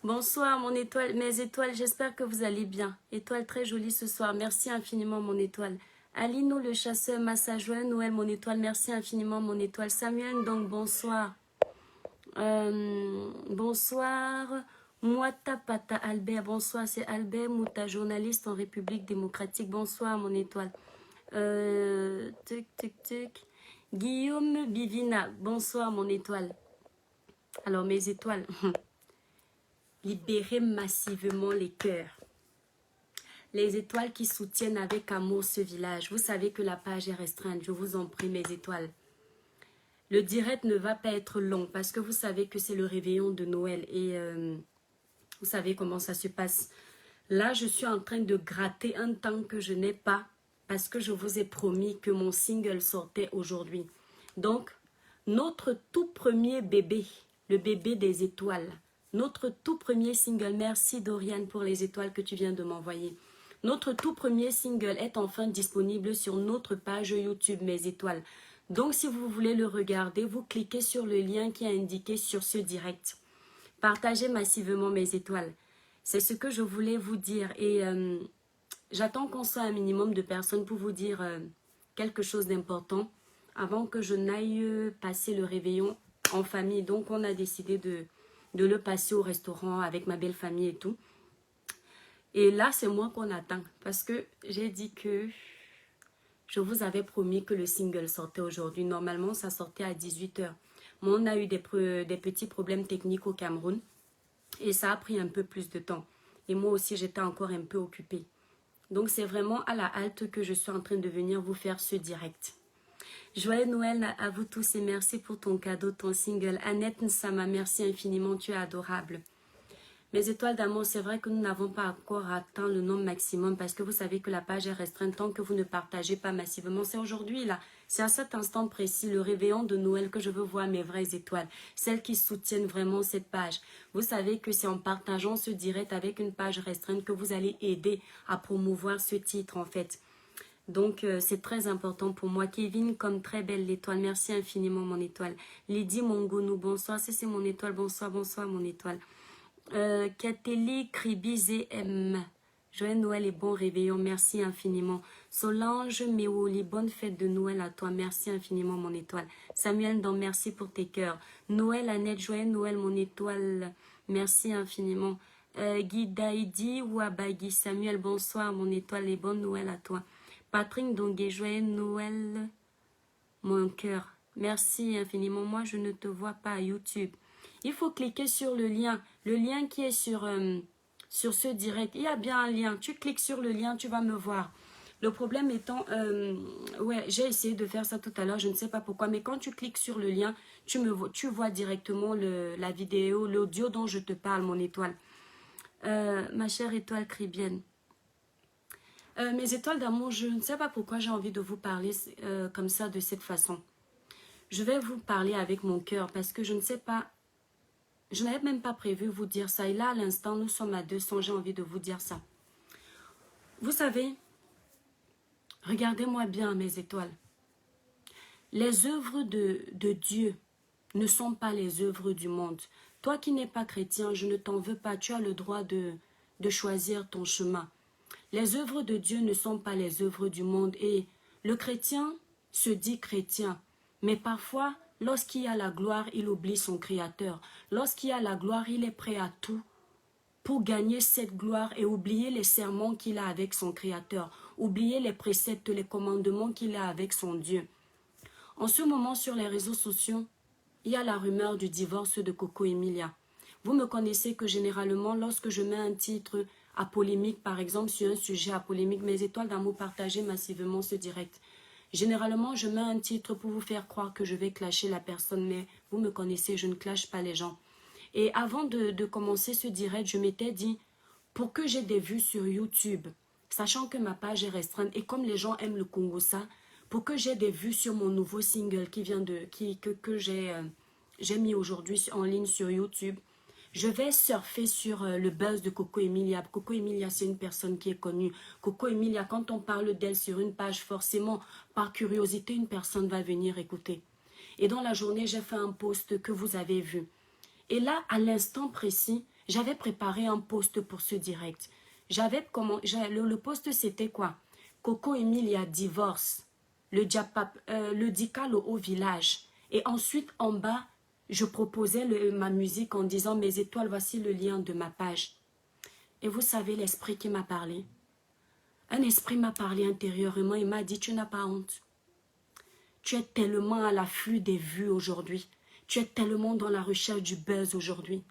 Bonsoir mon étoile, mes étoiles, j'espère que vous allez bien. Étoile très jolie ce soir, merci infiniment mon étoile. Alino le chasseur, Massa Joël Noël mon étoile, merci infiniment mon étoile. Samuel donc bonsoir. Bonsoir. Mouata Pata Albert, bonsoir, c'est Albert Mouta, journaliste en République démocratique. Bonsoir mon étoile. Tic. Guillaume Bivina, bonsoir mon étoile. Alors mes étoiles, libérez massivement les cœurs. Les étoiles qui soutiennent avec amour ce village. Vous savez que la page est restreinte, je vous en prie mes étoiles. Le direct ne va pas être long parce que vous savez que c'est le réveillon de Noël et vous savez comment ça se passe. Là, je suis en train de gratter un temps que je n'ai pas parce que je vous ai promis que mon single sortait aujourd'hui. Donc, notre tout premier bébé, le bébé des étoiles, notre tout premier single, merci Dorian pour les étoiles que tu viens de m'envoyer. Notre tout premier single est enfin disponible sur notre page YouTube Mes Étoiles. Donc, si vous voulez le regarder, vous cliquez sur le lien qui est indiqué sur ce direct. Partagez massivement Mes Étoiles. C'est ce que je voulais vous dire. Et j'attends qu'on soit un minimum de personnes pour vous dire quelque chose d'important avant que je n'aille passer le réveillon en famille. Donc, on a décidé de le passer au restaurant avec ma belle famille et tout. Et là, c'est moi qu'on attend parce que j'ai dit que je vous avais promis que le single sortait aujourd'hui. Normalement, ça sortait à 18 h. Mais on a eu des petits problèmes techniques au Cameroun et ça a pris un peu plus de temps. Et moi aussi, j'étais encore un peu occupée. Donc, c'est vraiment à la halte que je suis en train de venir vous faire ce direct. Joyeux Noël à vous tous et merci pour ton cadeau, ton single. Annette Nsama, merci infiniment, tu es adorable. Mes étoiles d'amour, c'est vrai que nous n'avons pas encore atteint le nombre maximum parce que vous savez que la page est restreinte tant que vous ne partagez pas massivement. C'est aujourd'hui là, c'est à cet instant précis, le réveillon de Noël que je veux voir mes vraies étoiles, celles qui soutiennent vraiment cette page. Vous savez que c'est en partageant ce direct avec une page restreinte que vous allez aider à promouvoir ce titre en fait. Donc, c'est très important pour moi. Kevin, comme très belle l'étoile. Merci infiniment, mon étoile. Lydie Mongonou, bonsoir. C'est mon étoile. Bonsoir, bonsoir, mon étoile. Katélie Kribizé M. Joyeux Noël et bon réveillon. Merci infiniment. Solange Meoli, bonne fête de Noël à toi. Merci infiniment, mon étoile. Samuel, donc merci pour tes cœurs. Noël, Annette, joyeux Noël, mon étoile. Merci infiniment. Guy Daïdi Ouabagui, Samuel, bonsoir, mon étoile et bonne Noël à toi. Patrick Dongué, joyeux Noël, mon cœur. Merci infiniment. Moi, je ne te vois pas à YouTube. Il faut cliquer sur le lien qui est sur ce direct. Il y a bien un lien. Tu cliques sur le lien, tu vas me voir. Le problème étant, ouais, j'ai essayé de faire ça tout à l'heure, je ne sais pas pourquoi, mais quand tu cliques sur le lien, tu vois directement la vidéo, l'audio dont je te parle, mon étoile. Ma chère étoile cribienne. Mes étoiles d'amour, je ne sais pas pourquoi j'ai envie de vous parler comme ça, de cette façon. Je vais vous parler avec mon cœur parce que je ne sais pas, je n'avais même pas prévu vous dire ça. Et là, à l'instant, nous sommes à 200, j'ai envie de vous dire ça. Vous savez, regardez-moi bien, mes étoiles. Les œuvres de Dieu ne sont pas les œuvres du monde. Toi qui n'es pas chrétien, je ne t'en veux pas. Tu as le droit de choisir ton chemin. Les œuvres de Dieu ne sont pas les œuvres du monde et le chrétien se dit chrétien, Mais parfois, lorsqu'il y a la gloire, il oublie son Créateur. Lorsqu'il y a la gloire, il est prêt à tout pour gagner cette gloire et oublier les serments qu'il a avec son Créateur. Oublier les préceptes, les commandements qu'il a avec son Dieu. En ce moment, sur les réseaux sociaux, il y a la rumeur du divorce de Coco Emilia. Vous me connaissez que généralement, lorsque je mets un titre à polémique, par exemple, sur un sujet à polémique, mes étoiles d'amour partagent massivement ce direct. Généralement, je mets un titre pour vous faire croire que je vais clasher la personne, mais vous me connaissez, je ne clash pas les gens. Et avant de commencer ce direct, je m'étais dit, pour que j'ai des vues sur YouTube, sachant que ma page est restreinte, et comme les gens aiment le Congossa, pour que j'ai des vues sur mon nouveau single que j'ai mis aujourd'hui en ligne sur YouTube, je vais surfer sur le buzz de Coco Emilia. Coco Emilia, c'est une personne qui est connue. Coco Emilia, quand on parle d'elle sur une page, forcément, par curiosité, une personne va venir écouter. Et dans la journée, j'ai fait un post que vous avez vu. Et là, à l'instant précis, j'avais préparé un post pour ce direct. Le post, c'était quoi? Coco Emilia divorce. Le Dikal au village. Et ensuite, en bas, je proposais ma musique en disant « Mes étoiles, voici le lien de ma page ». Et vous savez l'esprit qui m'a parlé. Un esprit m'a parlé intérieurement et m'a dit « Tu n'as pas honte. Tu es tellement à l'afflux des vues aujourd'hui. Tu es tellement dans la recherche du buzz aujourd'hui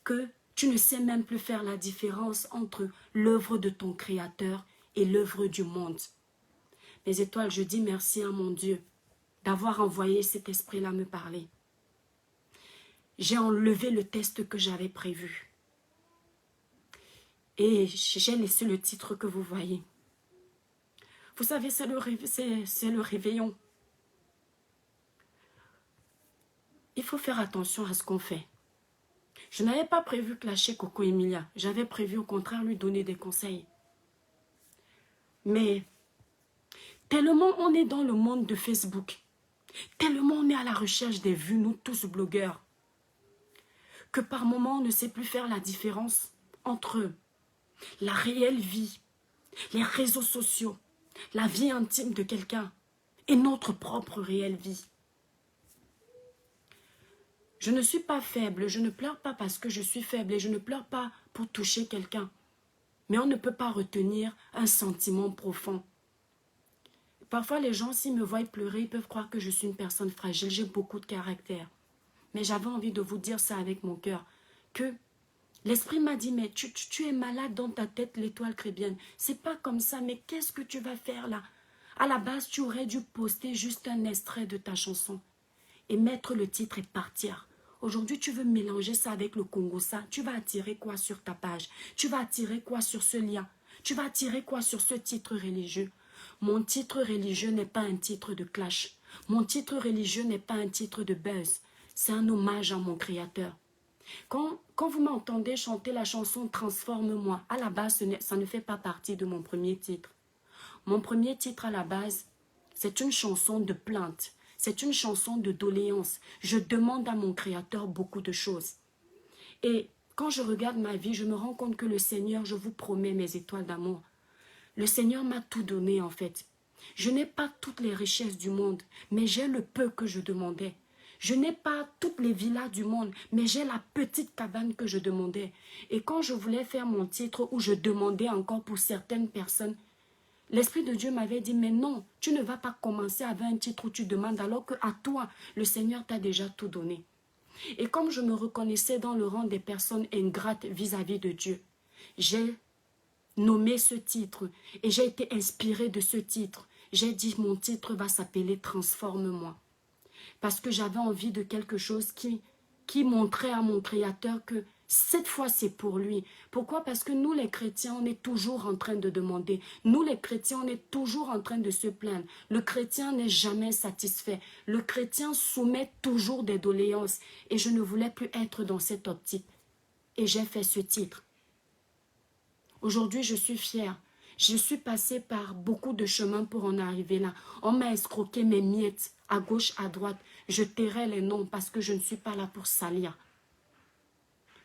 que tu ne sais même plus faire la différence entre l'œuvre de ton Créateur et l'œuvre du monde. » Mes étoiles, je dis merci à mon Dieu d'avoir envoyé cet esprit-là me parler. J'ai enlevé le test que j'avais prévu. Et j'ai laissé le titre que vous voyez. Vous savez, c'est le réveillon. Il faut faire attention à ce qu'on fait. Je n'avais pas prévu clasher Coco Emilia. J'avais prévu au contraire lui donner des conseils. Mais tellement on est dans le monde de Facebook, tellement on est à la recherche des vues, nous tous blogueurs, que par moments on ne sait plus faire la différence entre la réelle vie, les réseaux sociaux, la vie intime de quelqu'un et notre propre réelle vie. Je ne suis pas faible, je ne pleure pas parce que je suis faible et je ne pleure pas pour toucher quelqu'un. Mais on ne peut pas retenir un sentiment profond. Parfois les gens, s'ils me voient pleurer, ils peuvent croire que je suis une personne fragile, j'ai beaucoup de caractère. Mais j'avais envie de vous dire ça avec mon cœur, que l'esprit m'a dit, mais tu es malade dans ta tête, l'étoile chrétienne. C'est pas comme ça, mais qu'est-ce que tu vas faire là? À la base, tu aurais dû poster juste un extrait de ta chanson et mettre le titre et partir. Aujourd'hui, tu veux mélanger ça avec le Congossa. Tu vas attirer quoi sur ta page? Tu vas attirer quoi sur ce lien? Tu vas attirer quoi sur ce titre religieux? Mon titre religieux n'est pas un titre de clash. Mon titre religieux n'est pas un titre de buzz. C'est un hommage à mon Créateur. Quand vous m'entendez chanter la chanson « Transforme-moi », à la base, ça ne fait pas partie de mon premier titre. Mon premier titre à la base, c'est une chanson de plainte. C'est une chanson de doléance. Je demande à mon Créateur beaucoup de choses. Et quand je regarde ma vie, je me rends compte que le Seigneur, je vous promets mes étoiles d'amour, le Seigneur m'a tout donné en fait. Je n'ai pas toutes les richesses du monde, mais j'ai le peu que je demandais. Je n'ai pas toutes les villas du monde, mais j'ai la petite cabane que je demandais. Et quand je voulais faire mon titre où je demandais encore pour certaines personnes, l'Esprit de Dieu m'avait dit, mais non, tu ne vas pas commencer avec un titre où tu demandes alors qu'à toi, le Seigneur t'a déjà tout donné. Et comme je me reconnaissais dans le rang des personnes ingrates vis-à-vis de Dieu, j'ai nommé ce titre et j'ai été inspirée de ce titre. J'ai dit, mon titre va s'appeler « Transforme-moi ». Parce que j'avais envie de quelque chose qui montrait à mon Créateur que cette fois c'est pour lui. Pourquoi? Parce que nous les chrétiens, on est toujours en train de demander. Nous les chrétiens, on est toujours en train de se plaindre. Le chrétien n'est jamais satisfait. Le chrétien soumet toujours des doléances. Et je ne voulais plus être dans cette optique. Et j'ai fait ce titre. Aujourd'hui, je suis fière. Je suis passée par beaucoup de chemins pour en arriver là. On m'a escroqué mes miettes à gauche, à droite. Je tairai les noms parce que je ne suis pas là pour salir.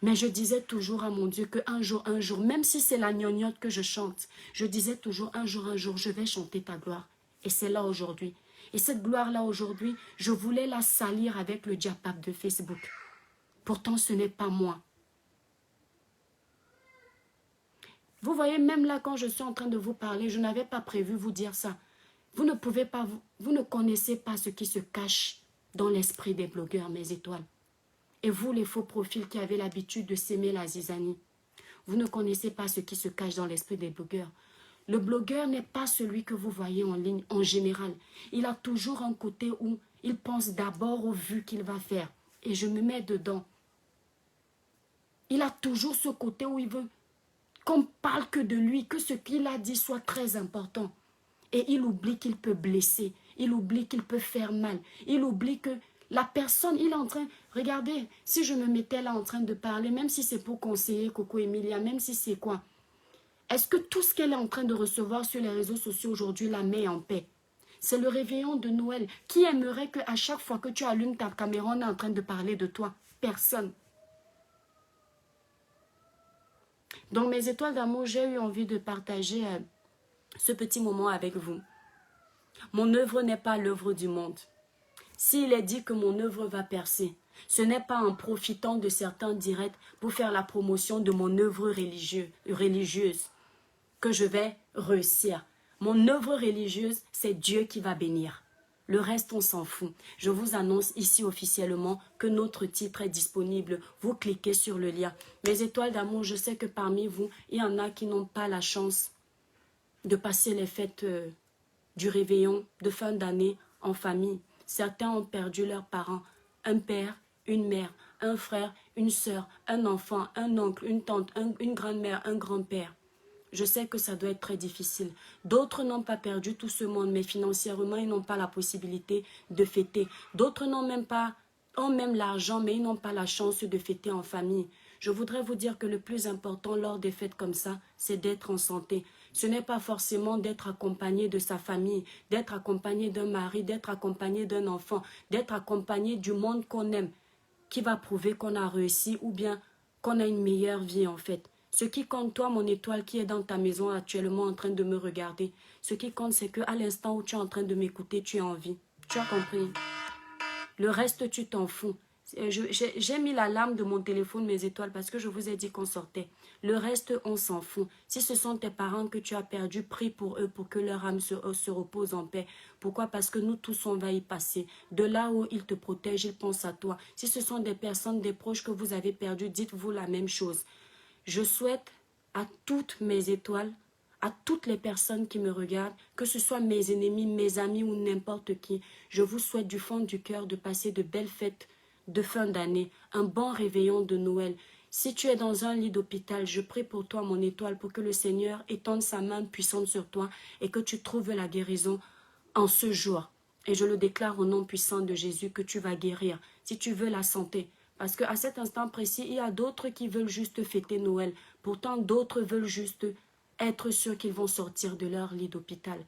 Mais je disais toujours à mon Dieu qu'un jour, même si c'est la gnognotte que je chante, je disais toujours un jour, je vais chanter ta gloire. Et c'est là aujourd'hui. Et cette gloire-là aujourd'hui, je voulais la salir avec le diapap de Facebook. Pourtant, ce n'est pas moi. Vous voyez, même là, quand je suis en train de vous parler, je n'avais pas prévu vous dire ça. Vous ne pouvez pas, vous ne connaissez pas ce qui se cache dans l'esprit des blogueurs, mes étoiles. Et vous, les faux profils qui avez l'habitude de s'aimer la zizanie, vous ne connaissez pas ce qui se cache dans l'esprit des blogueurs. Le blogueur n'est pas celui que vous voyez en ligne en général. Il a toujours un côté où il pense d'abord aux vues qu'il va faire. Et je me mets dedans. Il a toujours ce côté où il veut qu'on parle que de lui, que ce qu'il a dit soit très important. Et il oublie qu'il peut blesser. Il oublie qu'il peut faire mal. Il oublie que la personne, il est en train... Regardez, si je me mettais là en train de parler, même si c'est pour conseiller Coco Emilia, même si c'est quoi, est-ce que tout ce qu'elle est en train de recevoir sur les réseaux sociaux aujourd'hui la met en paix? C'est le réveillon de Noël. Qui aimerait qu'à chaque fois que tu allumes ta caméra, on est en train de parler de toi? Personne. Donc, mes étoiles d'amour, j'ai eu envie de partager ce petit moment avec vous. Mon œuvre n'est pas l'œuvre du monde. S'il est dit que mon œuvre va percer, ce n'est pas en profitant de certains directs pour faire la promotion de mon œuvre religieuse que je vais réussir. Mon œuvre religieuse, c'est Dieu qui va bénir. Le reste, on s'en fout. Je vous annonce ici officiellement que notre titre est disponible. Vous cliquez sur le lien. Mes étoiles d'amour, je sais que parmi vous, il y en a qui n'ont pas la chance de passer les fêtes du réveillon de fin d'année en famille. Certains ont perdu leurs parents, un père, une mère, un frère, une sœur, un enfant, un oncle, une tante, une grand-mère, un grand-père. Je sais que ça doit être très difficile. D'autres n'ont pas perdu tout ce monde, mais financièrement, ils n'ont pas la possibilité de fêter. D'autres ont même l'argent, mais ils n'ont pas la chance de fêter en famille. Je voudrais vous dire que le plus important lors des fêtes comme ça, c'est d'être en santé. Ce n'est pas forcément d'être accompagné de sa famille, d'être accompagné d'un mari, d'être accompagné d'un enfant, d'être accompagné du monde qu'on aime, qui va prouver qu'on a réussi ou bien qu'on a une meilleure vie en fait. Ce qui compte, toi, mon étoile qui est dans ta maison actuellement en train de me regarder, ce qui compte, c'est qu'à l'instant où tu es en train de m'écouter, tu es en vie. Tu as compris? Le reste, tu t'en fous. J'ai mis l'alarme de mon téléphone, mes étoiles, parce que je vous ai dit qu'on sortait. Le reste, on s'en fout. Si ce sont tes parents que tu as perdus, prie pour eux, pour que leur âme se repose en paix. Pourquoi? Parce que nous tous, on va y passer. De là où ils te protègent, ils pensent à toi. Si ce sont des personnes, des proches que vous avez perdus, dites-vous la même chose. Je souhaite à toutes mes étoiles, à toutes les personnes qui me regardent, que ce soit mes ennemis, mes amis ou n'importe qui, je vous souhaite du fond du cœur de passer de belles fêtes de fin d'année, un bon réveillon de Noël. Si tu es dans un lit d'hôpital, je prie pour toi, mon étoile, pour que le Seigneur étende sa main puissante sur toi et que tu trouves la guérison en ce jour. Et je le déclare au nom puissant de Jésus que tu vas guérir. Si tu veux la santé, parce qu'à cet instant précis, il y a d'autres qui veulent juste fêter Noël. Pourtant, d'autres veulent juste être sûrs qu'ils vont sortir de leur lit d'hôpital.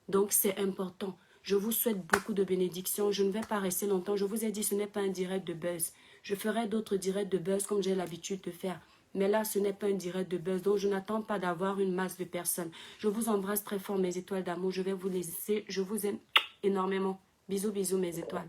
Donc, c'est important. Je vous souhaite beaucoup de bénédictions. Je ne vais pas rester longtemps. Je vous ai dit, ce n'est pas un direct de buzz. Je ferai d'autres directs de buzz comme j'ai l'habitude de faire. Mais là, ce n'est pas un direct de buzz. Donc, je n'attends pas d'avoir une masse de personnes. Je vous embrasse très fort, mes étoiles d'amour. Je vais vous laisser. Je vous aime énormément. Bisous, bisous, mes étoiles.